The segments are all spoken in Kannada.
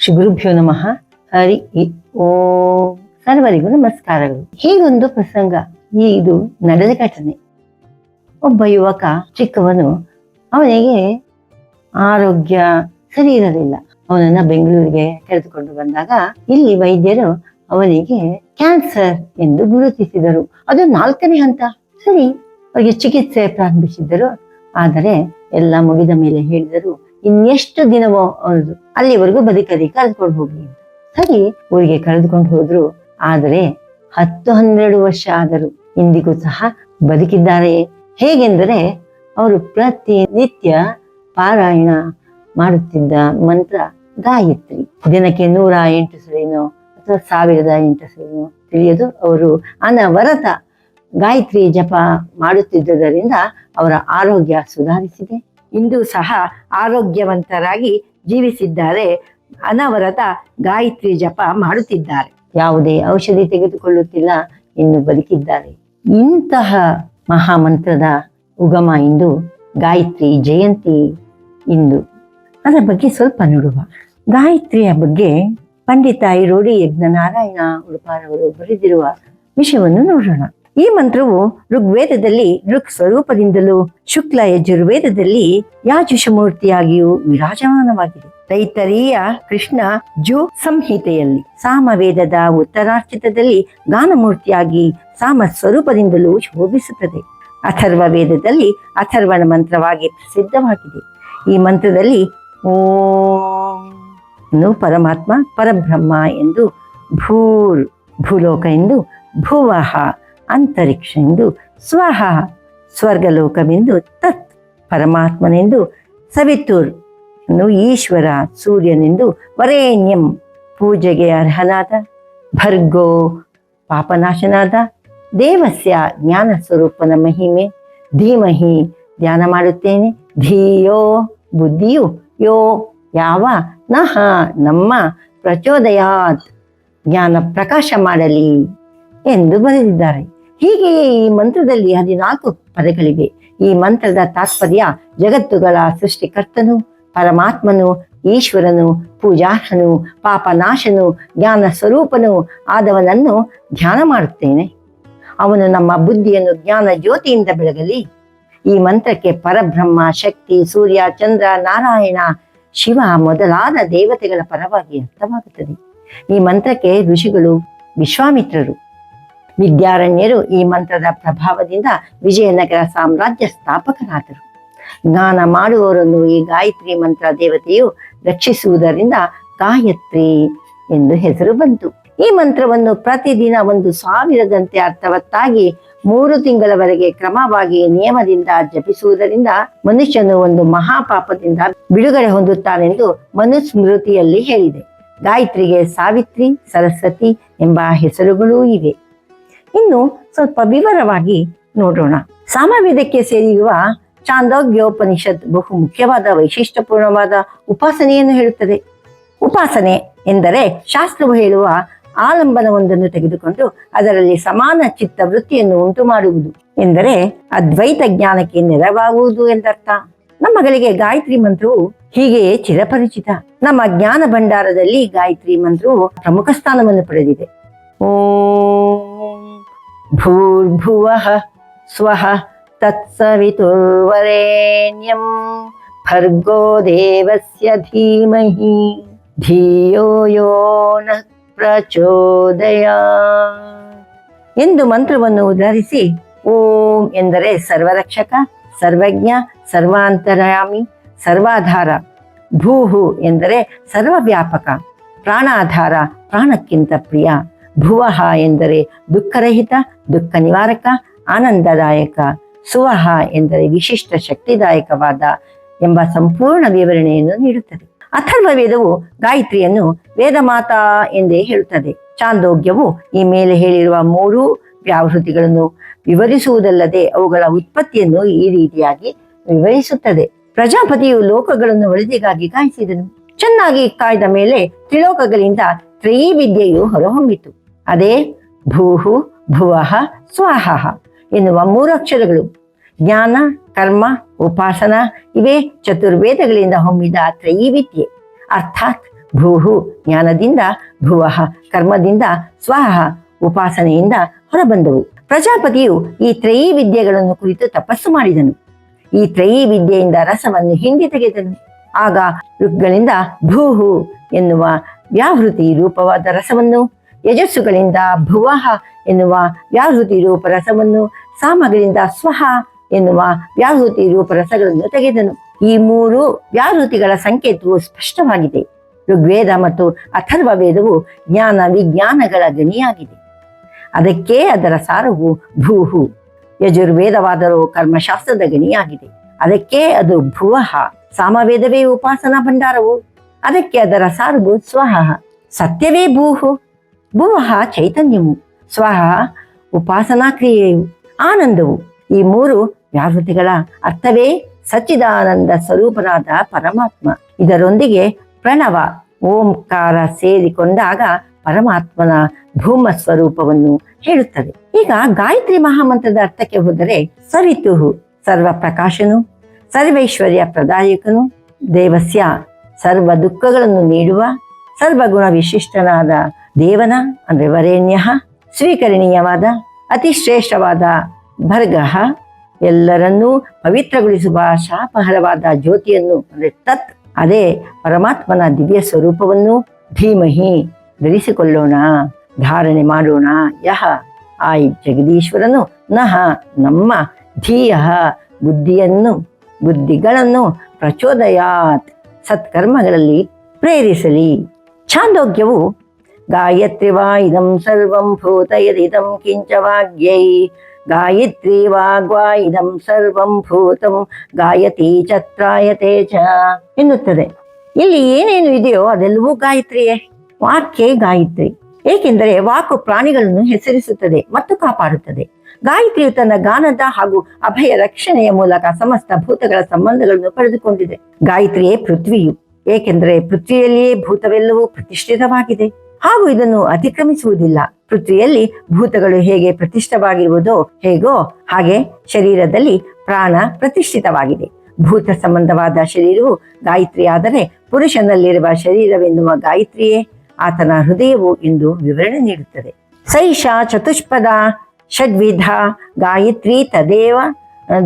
ಶ್ರೀ ಗುರುಭ್ಯೋ ನಮಃ. ಹರಿ ಓಂ. ಸರ್ವರಿಗೂ ನಮಸ್ಕಾರಗಳು. ಹೀಗೊಂದು ಪ್ರಸಂಗ, ಇದು ನಡೆದ ಘಟನೆ. ಒಬ್ಬ ಯುವಕ ಚಿಕ್ಕವನು, ಅವನಿಗೆ ಆರೋಗ್ಯ ಸರಿ ಇರಲಿಲ್ಲ. ಅವನನ್ನ ಬೆಂಗಳೂರಿಗೆ ಕರೆದುಕೊಂಡು ಬಂದಾಗ ಇಲ್ಲಿ ವೈದ್ಯರು ಅವನಿಗೆ ಕ್ಯಾನ್ಸರ್ ಎಂದು ಗುರುತಿಸಿದರು. ಅದು 4ನೇ ಹಂತ. ಸರಿ, ಅವರಿಗೆ ಚಿಕಿತ್ಸೆ ಪ್ರಾರಂಭಿಸಿದರು. ಆದರೆ ಎಲ್ಲ ಮುಗಿದ ಮೇಲೆ ಹೇಳಿದರು, ಇನ್ನೆಷ್ಟು ದಿನವೋ ಅವರದು, ಅಲ್ಲಿವರೆಗೂ ಬದುಕಲಿ, ಕರೆದುಕೊಂಡು ಹೋಗಿ. ಸರಿ, ಊರಿಗೆ ಕರೆದುಕೊಂಡು ಹೋದ್ರು. ಆದರೆ 10-12 ವರ್ಷ ಆದರು, ಇಂದಿಗೂ ಸಹ ಬದುಕಿದ್ದಾರೆ. ಹೇಗೆಂದರೆ ಅವರು ಪ್ರತಿನಿತ್ಯ ಪಾರಾಯಣ ಮಾಡುತ್ತಿದ್ದ ಮಂತ್ರ ಗಾಯತ್ರಿ. ದಿನಕ್ಕೆ 108 ಸರಿನೋ ಅಥವಾ 1008 ಸರಿನೋ ತಿಳಿಯದು. ಅವರು ಅನವರತ ಗಾಯತ್ರಿ ಜಪ ಮಾಡುತ್ತಿದ್ದರಿಂದ ಅವರ ಆರೋಗ್ಯ ಸುಧಾರಿಸಿದೆ. ಇಂದು ಸಹ ಆರೋಗ್ಯವಂತರಾಗಿ ಜೀವಿಸಿದ್ದಾರೆ. ಅನವರತ ಗಾಯತ್ರಿ ಜಪ ಮಾಡುತ್ತಿದ್ದಾರೆ. ಯಾವುದೇ ಔಷಧಿ ತೆಗೆದುಕೊಳ್ಳುತ್ತಿಲ್ಲ, ಇನ್ನು ಬದುಕಿದ್ದಾರೆ. ಇಂತಹ ಮಹಾಮಂತ್ರದ ಉಗಮ ಇಂದು ಗಾಯತ್ರಿ ಜಯಂತಿ. ಇಂದು ಅದರ ಬಗ್ಗೆ ಸ್ವಲ್ಪ ನೋಡುವ. ಗಾಯತ್ರಿಯ ಬಗ್ಗೆ ಪಂಡಿತ ಐರೋಡಿ ಯಜ್ಞನಾರಾಯಣ ಉಡುಪಾರವರು ಬರೆದಿರುವ ವಿಷಯವನ್ನು ನೋಡೋಣ. ಈ ಮಂತ್ರವು ಋಗ್ವೇದದಲ್ಲಿ ಋಕ್ ಸ್ವರೂಪದಿಂದಲೂ ಶುಕ್ಲ ಯಜುರ್ವೇದದಲ್ಲಿ ಯಾಜುಷಮೂರ್ತಿಯಾಗಿಯೂ ವಿರಾಜಮಾನವಾಗಿದೆ. ತೈತರೀಯ ಕೃಷ್ಣ ಜು ಸಂಹಿತೆಯಲ್ಲಿ ಸಾಮವೇದದ ಉತ್ತರಾರ್ಚಿತದಲ್ಲಿ ಗಾನಮೂರ್ತಿಯಾಗಿ ಸಾಮ ಸ್ವರೂಪದಿಂದಲೂ ಶೋಭಿಸುತ್ತದೆ. ಅಥರ್ವ ವೇದದಲ್ಲಿ ಅಥರ್ವಣ ಮಂತ್ರವಾಗಿ ಪ್ರಸಿದ್ಧವಾಗಿದೆ. ಈ ಮಂತ್ರದಲ್ಲಿ ಓಂ ಪರಮಾತ್ಮ, ಪರಬ್ರಹ್ಮ ಎಂದು, ಭೂಲೋಕ ಎಂದು, ಭುವಃ ಅಂತರಿಕ್ಷ ಎಂದು, ಸ್ವಹ ಸ್ವರ್ಗಲೋಕವೆಂದು, ತತ್ ಪರಮಾತ್ಮನೆಂದು, ಸವಿತುರ್ ಈಶ್ವರ ಸೂರ್ಯನೆಂದು, ವರೇಣ್ಯಂ ಪೂಜೆಗೆ ಅರ್ಹನಾದ, ಭರ್ಗೋ ಪಾಪನಾಶನಾದ, ದೇವಸ್ಯ ಜ್ಞಾನ ಸ್ವರೂಪನ ಮಹಿಮೆ, ಧೀಮಹಿ ಧ್ಯಾನ ಮಾಡುತ್ತೇನೆ, ಧಿಯೋ ಬುದ್ಧಿಯು, ಯೋ ಯಾವ, ನಹ ನಮ್ಮ, ಪ್ರಚೋದಯಾತ್ ಜ್ಞಾನ ಪ್ರಕಾಶ ಮಾಡಲಿ ಎಂದು ಬರೆದಿದ್ದಾರೆ. ಹೀಗೆಯೇ ಈ ಮಂತ್ರದಲ್ಲಿ 14 ಪದಗಳಿವೆ. ಈ ಮಂತ್ರದ ತಾತ್ಪರ್ಯ ಜಗತ್ತುಗಳ ಸೃಷ್ಟಿಕರ್ತನು, ಪರಮಾತ್ಮನು, ಈಶ್ವರನು, ಪೂಜಾರ್ಹನು, ಪಾಪನಾಶನು, ಜ್ಞಾನ ಸ್ವರೂಪನು ಆದವನನ್ನು ಧ್ಯಾನ ಮಾಡುತ್ತೇನೆ. ಅವನು ನಮ್ಮ ಬುದ್ಧಿಯನ್ನು ಜ್ಞಾನ ಜ್ಯೋತಿಯಿಂದ ಬೆಳಗಲಿ. ಈ ಮಂತ್ರಕ್ಕೆ ಪರಬ್ರಹ್ಮ, ಶಕ್ತಿ, ಸೂರ್ಯ, ಚಂದ್ರ, ನಾರಾಯಣ, ಶಿವ ಮೊದಲಾದ ದೇವತೆಗಳ ಪರವಾಗಿ ಅರ್ಥವಾಗುತ್ತದೆ. ಈ ಮಂತ್ರಕ್ಕೆ ಋಷಿಗಳು ವಿಶ್ವಾಮಿತ್ರರು, ವಿದ್ಯಾರಣ್ಯರು ಈ ಮಂತ್ರದ ಪ್ರಭಾವದಿಂದ ವಿಜಯನಗರ ಸಾಮ್ರಾಜ್ಯ ಸ್ಥಾಪಕರಾದರು. ಜ್ಞಾನ ಮಾಡುವವರನ್ನು ಈ ಗಾಯತ್ರಿ ಮಂತ್ರ ದೇವತೆಯು ರಕ್ಷಿಸುವುದರಿಂದ ಗಾಯತ್ರಿ ಎಂದು ಹೆಸರು ಬಂತು. ಈ ಮಂತ್ರವನ್ನು ಪ್ರತಿದಿನ 1000ದಂತೆ ಅರ್ಥವತ್ತಾಗಿ 3 ತಿಂಗಳವರೆಗೆ ಕ್ರಮವಾಗಿ ನಿಯಮದಿಂದ ಜಪಿಸುವುದರಿಂದ ಮನುಷ್ಯನು ಒಂದು ಮಹಾಪಾಪದಿಂದ ಬಿಡುಗಡೆ ಹೊಂದುತ್ತಾನೆಂದು ಮನುಸ್ಮೃತಿಯಲ್ಲಿ ಹೇಳಿದೆ. ಗಾಯತ್ರಿಗೆ ಸಾವಿತ್ರಿ, ಸರಸ್ವತಿ ಎಂಬ ಹೆಸರುಗಳೂ ಇವೆ. ಇನ್ನು ಸ್ವಲ್ಪ ವಿವರವಾಗಿ ನೋಡೋಣ. ಸಾಮವೇದಕ್ಕೆ ಸೇರಿರುವ ಚಾಂದೋಗ್ಯೋಪನಿಷತ್ ಬಹು ಮುಖ್ಯವಾದ ವೈಶಿಷ್ಟ್ಯಪೂರ್ಣವಾದ ಉಪಾಸನೆಯನ್ನು ಹೇಳುತ್ತದೆ. ಉಪಾಸನೆ ಎಂದರೆ ಶಾಸ್ತ್ರವು ಹೇಳುವ ಆಲಂಬನವೊಂದನ್ನು ತೆಗೆದುಕೊಂಡು ಅದರಲ್ಲಿ ಸಮಾನ ಚಿತ್ತ ವೃತ್ತಿಯನ್ನು ಉಂಟು ಮಾಡುವುದು ಎಂದರೆ ಅದ್ವೈತ ಜ್ಞಾನಕ್ಕೆ ನೆರವಾಗುವುದು ಎಂದರ್ಥ. ನಮ್ಮಗಳಿಗೆ ಗಾಯತ್ರಿ ಮಂತ್ರವು ಹೀಗೆಯೇ ಚಿರಪರಿಚಿತ. ನಮ್ಮ ಜ್ಞಾನ ಭಂಡಾರದಲ್ಲಿ ಗಾಯತ್ರಿ ಮಂತ್ರವು ಪ್ರಮುಖ ಸ್ಥಾನವನ್ನು ಪಡೆದಿದೆ. ಓಂ ಭೂರ್ಭುವಃ ಸ್ವಃ ತತ್ಸವಿತುರ್ವರೆಣ್ಯಂ ಭರ್ಗೋ ದೇವಸ್ಯ ಧೀಮಹಿ ಧಿಯೋ ಯೋ ನ ಪ್ರಚೋದಯಾತ್ ಎಂದು ಮಂತ್ರವನ್ನು ಉದ್ಧರಿಸಿ, ಓಂ ಎಂದರೆ ಸರ್ವರಕ್ಷಕ, ಸರ್ವಜ್ಞ, ಸರ್ವಾಂತರ್ಯಾಮಿ, ಸರ್ವಾಧಾರ. ಭೂಹು ಎಂದರೆ ಸರ್ವವ್ಯಾಪಕ, ಪ್ರಾಣಾಧಾರ, ಪ್ರಾಣಕ್ಕಿಂತ ಪ್ರಿಯ. ಭುವಃ ಎಂದರೆ ದುಃಖರಹಿತ, ದುಃಖ ನಿವಾರಕ, ಆನಂದದಾಯಕ. ಸುವಹ ಎಂದರೆ ವಿಶಿಷ್ಟ ಶಕ್ತಿದಾಯಕವಾದ ಎಂಬ ಸಂಪೂರ್ಣ ವಿವರಣೆಯನ್ನು ನೀಡುತ್ತದೆ. ಅಥರ್ವ ವೇದವು ಗಾಯತ್ರಿಯನ್ನು ವೇದಮಾತಾ ಎಂದೇ ಹೇಳುತ್ತದೆ. ಚಾಂದೋಗ್ಯವು ಈ ಮೇಲೆ ಹೇಳಿರುವ 3 ವ್ಯಾವೃತ್ತಿಗಳನ್ನು ವಿವರಿಸುವುದಲ್ಲದೆ ಅವುಗಳ ಉತ್ಪತ್ತಿಯನ್ನು ಈ ರೀತಿಯಾಗಿ ವಿವರಿಸುತ್ತದೆ. ಪ್ರಜಾಪತಿಯು ಲೋಕಗಳನ್ನು ಒಳಿತಿಗಾಗಿ ಕಾಯಿಸಿದನು. ಚೆನ್ನಾಗಿ ಕಾಯ್ದ ಮೇಲೆ ತ್ರಿಲೋಕಗಳಿಂದ ತ್ರಯೀವಿದ್ಯೆಯು ಹೊರಹೊಮ್ಮಿತು. ಅದೇ ಭೂಹು, ಭುವಃ, ಸ್ವಹ ಎನ್ನುವ 3 ಅಕ್ಷರಗಳು. ಜ್ಞಾನ, ಕರ್ಮ, ಉಪಾಸನ ಇವೇ ಚತುರ್ವೇದಗಳಿಂದ ಹೊಮ್ಮಿದ ತ್ರಯೀವಿದ್ಯೆ. ಅರ್ಥಾತ್ ಭೂಹು ಜ್ಞಾನದಿಂದ, ಭುವಃ ಕರ್ಮದಿಂದ, ಸ್ವಹ ಉಪಾಸನೆಯಿಂದ ಹೊರಬಂದವು. ಪ್ರಜಾಪತಿಯು ಈ ತ್ರಯೀ ವಿದ್ಯೆಗಳನ್ನು ಕುರಿತು ತಪಸ್ಸು ಮಾಡಿದನು. ಈ ತ್ರಯೀ ವಿದ್ಯೆಯಿಂದ ರಸವನ್ನು ಹಿಂಡಿ ತೆಗೆದನು. ಆಗ ಋಗ್ಗಳಿಂದ ಭೂಹು ಎನ್ನುವ ವ್ಯಾಹೃತಿ ರೂಪವಾದ ರಸವನ್ನು, ಯಜಸ್ಸುಗಳಿಂದ ಭುವಃ ಎನ್ನುವ ವ್ಯಾಹೃತಿ ರೂಪ ರಸವನ್ನು, ಸಾಮಗಳಿಂದ ಸ್ವಹ ಎನ್ನುವ ವ್ಯಾಹೃತಿ ರೂಪ ರಸಗಳನ್ನು ತೆಗೆದನು. ಈ ಮೂರು ವ್ಯಾಹೃತಿಗಳ ಸಂಕೇತವು ಸ್ಪಷ್ಟವಾಗಿದೆ. ಋಗ್ವೇದ ಮತ್ತು ಅಥರ್ವ ವೇದವು ಜ್ಞಾನ ವಿಜ್ಞಾನಗಳ ಗಣಿಯಾಗಿದೆ. ಅದಕ್ಕೆ ಅದರ ಸಾರವು ಭೂಹು. ಯಜುರ್ವೇದವಾದರೂ ಕರ್ಮಶಾಸ್ತ್ರದ ಗಣಿಯಾಗಿದೆ. ಅದಕ್ಕೆ ಅದು ಭುವಃ. ಸಾಮವೇದವೇ ಉಪಾಸನಾ ಭಂಡಾರವು. ಅದಕ್ಕೆ ಅದರ ಸಾರವು ಸ್ವಹ. ಸತ್ಯವೇ ಭೂಹು. ಭುವಃ ಚೈತನ್ಯವು, ಸ್ವಹ ಉಪಾಸನಾ ಕ್ರಿಯೆಯು, ಆನಂದವು. ಈ ಮೂರು ವ್ಯಾಹೃತಿಗಳ ಅರ್ಥವೇ ಸಚ್ಚಿದಾನಂದ ಸ್ವರೂಪನಾದ ಪರಮಾತ್ಮ. ಇದರೊಂದಿಗೆ ಪ್ರಣವ ಓಂಕಾರ ಸೇರಿಕೊಂಡಾಗ ಪರಮಾತ್ಮನ ಭೂಮ ಸ್ವರೂಪವನ್ನು ಹೇಳುತ್ತದೆ. ಈಗ ಗಾಯತ್ರಿ ಮಹಾಮಂತ್ರದ ಅರ್ಥಕ್ಕೆ ಹೋದರೆ, ಸವಿತುಹು ಸರ್ವ ಪ್ರಕಾಶನು, ಸರ್ವೈಶ್ವರ್ಯ ಪ್ರದಾಯಕನು, ದೇವಸ್ಯ ಸರ್ವ ದುಃಖಗಳನ್ನು ನೀಡುವ, ಸರ್ವಗುಣ ವಿಶಿಷ್ಟನಾದ ದೇವನ ಅಂದ್ರೆ ವರೇಣ್ಯ, ಸ್ವೀಕರಣೀಯವಾದ ಅತಿ ಶ್ರೇಷ್ಠವಾದ ಭರ್ಗಃ, ಎಲ್ಲರನ್ನೂ ಪವಿತ್ರಗೊಳಿಸುವ ಶಾಪಹರವಾದ ಜ್ಯೋತಿಯನ್ನು ಅಂದ್ರೆ ತತ್, ಅದೇ ಪರಮಾತ್ಮನ ದಿವ್ಯ ಸ್ವರೂಪವನ್ನು ಧೀಮಹಿ ಧರಿಸಿಕೊಳ್ಳೋಣ, ಧಾರಣೆ ಮಾಡೋಣ. ಯಹ ಆ ಜಗದೀಶ್ವರನು, ನಹ ನಮ್ಮ, ಧೀಯ ಬುದ್ಧಿಗಳನ್ನು ಪ್ರಚೋದಯಾತ್ ಸತ್ಕರ್ಮಗಳಲ್ಲಿ ಪ್ರೇರಿಸಲಿ. ಛಾಂದೋಗ್ಯವು ಗಾಯತ್ರಿ ವಾ ಇದಂ ಸರ್ವಂ ಭೂತಯದಿದಂ ಕಿಂಚ ವಾಗ್ಯೈ, ಗಾಯತ್ರಿ ವಾಗ್ವಾ ಇದಂ ಸರ್ವಂ ಭೂತಂ ಗಾಯತಿ ಚತ್ರಾಯತೆ ಚ ಎನ್ನುತ್ತದೆ. ಇಲ್ಲಿ ಏನೇನು ಇದೆಯೋ ಅದೆಲ್ಲವೂ ಗಾಯತ್ರಿಯೇ. ವಾಕ್ಯೇ ಗಾಯತ್ರಿ. ಏಕೆಂದರೆ ವಾಕು ಪ್ರಾಣಿಗಳನ್ನು ಹೆಸರಿಸುತ್ತದೆ ಮತ್ತು ಕಾಪಾಡುತ್ತದೆ. ಗಾಯತ್ರಿಯು ತನ್ನ ಗಾನದ ಹಾಗೂ ಅಭಯ ರಕ್ಷಣೆಯ ಮೂಲಕ ಸಮಸ್ತ ಭೂತಗಳ ಸಂಬಂಧಗಳನ್ನು ಪಡೆದುಕೊಂಡಿದೆ. ಗಾಯತ್ರಿಯೇ ಪೃಥ್ವಿಯು. ಏಕೆಂದರೆ ಪೃಥ್ವಿಯಲ್ಲಿಯೇ ಭೂತವೆಲ್ಲವೂ ಪ್ರತಿಷ್ಠಿತವಾಗಿದೆ ಹಾಗೂ ಇದನ್ನು ಅತಿಕ್ರಮಿಸುವುದಿಲ್ಲ. ಪೃಥ್ವಿಯಲ್ಲಿ ಭೂತಗಳು ಹೇಗೆ ಪ್ರತಿಷ್ಠವಾಗಿರುವುದೋ ಹೇಗೋ ಹಾಗೆ ಶರೀರದಲ್ಲಿ ಪ್ರಾಣ ಪ್ರತಿಷ್ಠಿತವಾಗಿದೆ. ಭೂತ ಸಂಬಂಧವಾದ ಶರೀರವು ಗಾಯತ್ರಿ ಆದರೆ ಪುರುಷನಲ್ಲಿರುವ ಶರೀರವೆನ್ನುವ ಗಾಯತ್ರಿಯೇ ಆತನ ಹೃದಯವು ಎಂದು ವಿವರಣೆ ನೀಡುತ್ತದೆ. ಸೈಷಾ ಚತುಷ್ಪದ ಷಡ್ವಿಧ ಗಾಯತ್ರಿ ತದೇವ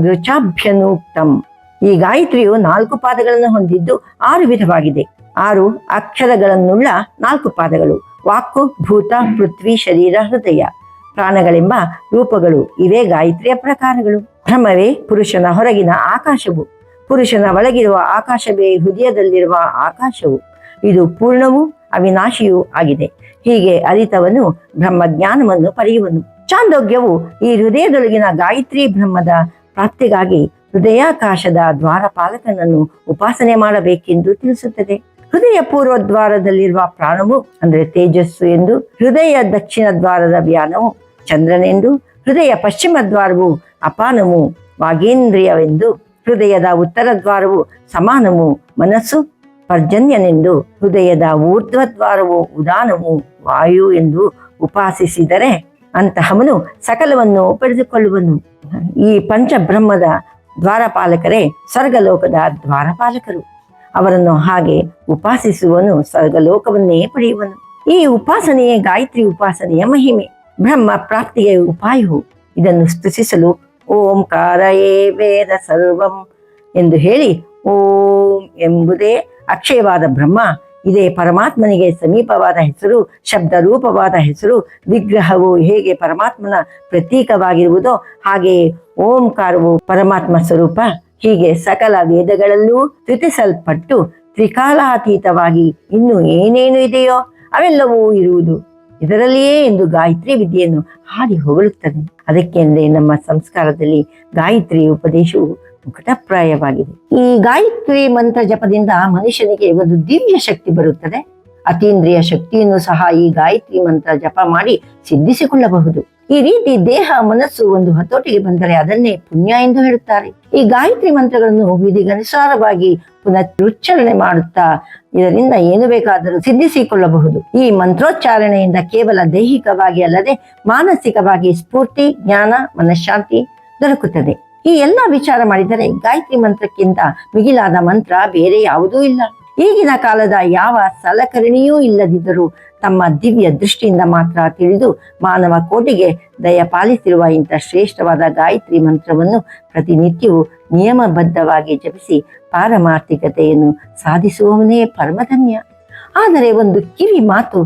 ರುಚಾಭ್ಯನೂಕ್ತಂ. ಈ ಗಾಯತ್ರಿಯು 4 ಪಾದಗಳನ್ನು ಹೊಂದಿದ್ದು 6 ವಿಧವಾಗಿದೆ. 6 ಅಕ್ಷರಗಳನ್ನುಳ್ಳ 4 ಪಾದಗಳು. ವಾಕು, ಭೂತ, ಪೃಥ್ವಿ, ಶರೀರ, ಹೃದಯ, ಪ್ರಾಣಗಳೆಂಬ ರೂಪಗಳು ಇವೇ ಗಾಯತ್ರಿಯ ಪ್ರಕಾರಗಳು. ಬ್ರಹ್ಮವೇ ಪುರುಷನ ಹೊರಗಿನ ಆಕಾಶವು, ಪುರುಷನ ಒಳಗಿರುವ ಆಕಾಶವೇ ಹೃದಯದಲ್ಲಿರುವ ಆಕಾಶವು. ಇದು ಪೂರ್ಣವೂ ಅವಿನಾಶಿಯೂ ಆಗಿದೆ. ಹೀಗೆ ಅರಿತವನು ಬ್ರಹ್ಮಜ್ಞಾನವನ್ನು ಪಡೆಯುವನು. ಚಾಂದೋಗ್ಯವು ಈ ಹೃದಯದೊಳಗಿನ ಗಾಯತ್ರಿ ಬ್ರಹ್ಮದ ಪ್ರಾಪ್ತಿಗಾಗಿ ಹೃದಯಾಕಾಶದ ದ್ವಾರಪಾಲಕನನ್ನು ಉಪಾಸನೆ ಮಾಡಬೇಕೆಂದು ತಿಳಿಸುತ್ತದೆ. ಹೃದಯ ಪೂರ್ವ ದ್ವಾರದಲ್ಲಿರುವ ಪ್ರಾಣವು ಅಂದರೆ ತೇಜಸ್ಸು ಎಂದು, ಹೃದಯ ದಕ್ಷಿಣ ದ್ವಾರದ ವ್ಯಾನವು ಚಂದ್ರನೆಂದು, ಹೃದಯ ಪಶ್ಚಿಮ ದ್ವಾರವು ಅಪಾನವು ವಾಗೇಂದ್ರಿಯವೆಂದು, ಹೃದಯದ ಉತ್ತರ ದ್ವಾರವು ಸಮಾನವು ಮನಸ್ಸು ಪರ್ಜನ್ಯನೆಂದು, ಹೃದಯದ ಊರ್ಧ್ವ ದ್ವಾರವು ಉದಾನವು ವಾಯು ಎಂದು ಉಪಾಸಿಸಿದರೆ ಅಂತಹವನು ಸಕಲವನ್ನು ಪಡೆದುಕೊಳ್ಳುವನು. ಈ ಪಂಚಬ್ರಹ್ಮದ ದ್ವಾರಪಾಲಕರೇ ಸ್ವರ್ಗಲೋಕದ ದ್ವಾರಪಾಲಕರು. ಅವರನ್ನು ಹಾಗೆ ಉಪಾಸಿಸುವನು ಸ್ವರ್ಗಲೋಕವನ್ನೇ ಪಡೆಯುವನು. ಈ ಉಪಾಸನೆಯೇ ಗಾಯತ್ರಿ ಉಪಾಸನೆಯ ಮಹಿಮೆ, ಬ್ರಹ್ಮ ಪ್ರಾಪ್ತಿಯ ಉಪಾಯವು. ಇದನ್ನು ಸ್ತುತಿಸಲು ಓಂಕಾರ ಏ ವೇದ ಸರ್ವಂ ಎಂದು ಹೇಳಿ, ಓಂ ಎಂಬುದೇ ಅಕ್ಷಯವಾದ ಬ್ರಹ್ಮ, ಇದೇ ಪರಮಾತ್ಮನಿಗೆ ಸಮೀಪವಾದ ಹೆಸರು, ಶಬ್ದ ರೂಪವಾದ ಹೆಸರು. ವಿಗ್ರಹವು ಹೇಗೆ ಪರಮಾತ್ಮನ ಪ್ರತೀಕವಾಗಿರುವುದೋ ಹಾಗೆಯೇ ಓಂಕಾರವು ಪರಮಾತ್ಮ ಸ್ವರೂಪ. ಹೀಗೆ ಸಕಲ ವೇದಗಳಲ್ಲೂ ಸ್ತುತಿಸಲ್ಪಟ್ಟು ತ್ರಿಕಾಲಾತೀತವಾಗಿ ಇನ್ನು ಏನೇನು ಇದೆಯೋ ಅವೆಲ್ಲವೂ ಇರುವುದು ಇದರಲ್ಲಿಯೇ ಎಂದು ಗಾಯತ್ರಿ ವಿದ್ಯೆಯನ್ನು ಹಾಡಿ ಹೊಗಳುತ್ತದೆ. ಅದಕ್ಕೆಂದೇ ನಮ್ಮ ಸಂಸ್ಕಾರದಲ್ಲಿ ಗಾಯತ್ರಿ ಉಪದೇಶವು ಮುಕಟಪ್ರಾಯವಾಗಿದೆ. ಈ ಗಾಯತ್ರಿ ಮಂತ್ರ ಜಪದಿಂದ ಮನುಷ್ಯನಿಗೆ ಒಂದು ದಿವ್ಯ ಶಕ್ತಿ ಬರುತ್ತದೆ. ಅತೀಂದ್ರಿಯ ಶಕ್ತಿಯನ್ನು ಸಹ ಈ ಗಾಯತ್ರಿ ಮಂತ್ರ ಜಪ ಮಾಡಿ ಸಿದ್ಧಿಸಿಕೊಳ್ಳಬಹುದು. ಈ ರೀತಿ ದೇಹ ಮನಸ್ಸು ಒಂದು ಹತೋಟಿಗೆ ಬಂದರೆ ಅದನ್ನೇ ಪುಣ್ಯ ಎಂದು ಹೇಳುತ್ತಾರೆ. ಈ ಗಾಯತ್ರಿ ಮಂತ್ರಗಳನ್ನು ವಿಧಿಗನುಸಾರವಾಗಿ ಪುನರುಚ್ಚಾರಣೆ ಮಾಡುತ್ತಾ ಇದರಿಂದ ಏನು ಬೇಕಾದರೂ ಸಿದ್ಧಿಸಿಕೊಳ್ಳಬಹುದು. ಈ ಮಂತ್ರೋಚ್ಚಾರಣೆಯಿಂದ ಕೇವಲ ದೈಹಿಕವಾಗಿ ಅಲ್ಲದೆ ಮಾನಸಿಕವಾಗಿ ಸ್ಫೂರ್ತಿ, ಜ್ಞಾನ, ಮನಃಶಾಂತಿ ದೊರಕುತ್ತದೆ. ಈ ಎಲ್ಲ ವಿಚಾರ ಮಾಡಿದರೆ ಗಾಯತ್ರಿ ಮಂತ್ರಕ್ಕಿಂತ ಮಿಗಿಲಾದ ಮಂತ್ರ ಬೇರೆ ಯಾವುದೂ ಇಲ್ಲ. ಈಗಿನ ಕಾಲದ ಯಾವ ಸಲಕರಣೆಯೂ ಇಲ್ಲದಿದ್ದರೂ ತಮ್ಮ ದಿವ್ಯ ದೃಷ್ಟಿಯಿಂದ ಮಾತ್ರ ತಿಳಿದು ಮಾನವ ಕೋಟಿಗೆ ದಯ ಪಾಲಿಸಿರುವ ಇಂಥ ಶ್ರೇಷ್ಠವಾದ ಗಾಯತ್ರಿ ಮಂತ್ರವನ್ನು ಪ್ರತಿನಿತ್ಯವೂ ನಿಯಮಬದ್ಧವಾಗಿ ಜಪಿಸಿ ಪಾರಮಾರ್ಥಿಕತೆಯನ್ನು ಸಾಧಿಸುವವನೇ ಪರಮಧನ್ಯ. ಆದರೆ ಒಂದು ಕಿವಿ ಮಾತು,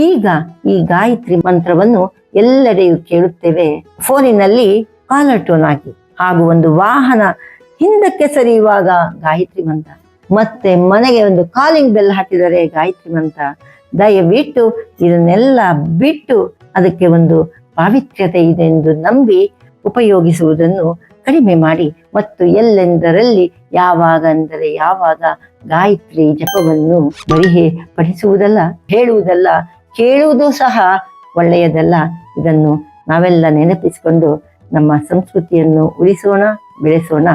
ಈಗ ಈ ಗಾಯತ್ರಿ ಮಂತ್ರವನ್ನು ಎಲ್ಲೆಡೆಯೂ ಕೇಳುತ್ತೇವೆ. ಫೋನಿನಲ್ಲಿ ಕಾಲರ್ ಟೋನ್ ಆಗಿ, ಹಾಗೂ ಒಂದು ವಾಹನ ಹಿಂದಕ್ಕೆ ಸರಿಯುವಾಗ ಗಾಯತ್ರಿ ಮಂತ್ರ, ಮತ್ತೆ ಮನೆಗೆ ಒಂದು ಕಾಲಿಂಗ್ ಬೆಲ್ ಹಾಕಿದರೆ ಗಾಯತ್ರಿ ಮಂತ್ರ. ದಯವಿಟ್ಟು ಇದನ್ನೆಲ್ಲ ಬಿಟ್ಟು ಅದಕ್ಕೆ ಒಂದು ಪಾವಿತ್ರ್ಯತೆ ಇದೆ ಎಂದು ನಂಬಿ ಉಪಯೋಗಿಸುವುದನ್ನು ಕಡಿಮೆ ಮಾಡಿ, ಮತ್ತು ಎಲ್ಲೆಂದರಲ್ಲಿ ಯಾವಾಗ ಅಂದರೆ ಯಾವಾಗ ಗಾಯತ್ರಿ ಜಪವನ್ನು ಬರಿಹೇ ಪಠಿಸುವುದಲ್ಲ, ಹೇಳುವುದಲ್ಲ, ಕೇಳುವುದು ಸಹ ಒಳ್ಳೆಯದಲ್ಲ. ಇದನ್ನು ನಾವೆಲ್ಲ ನೆನಪಿಸಿಕೊಂಡು ನಮ್ಮ ಸಂಸ್ಕೃತಿಯನ್ನು ಉಳಿಸೋಣ, ಬೆಳೆಸೋಣ,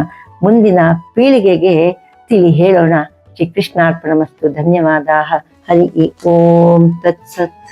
ಮುಂದಿನ ಪೀಳಿಗೆಗೆ ತಿಳಿ ಹೇಳೋಣ. ಶ್ರೀ ಕೃಷ್ಣಾರ್ಪಣಮಸ್ತು. ಧನ್ಯವಾದ. ಹರಿ ಓಂ ತತ್ಸತ್.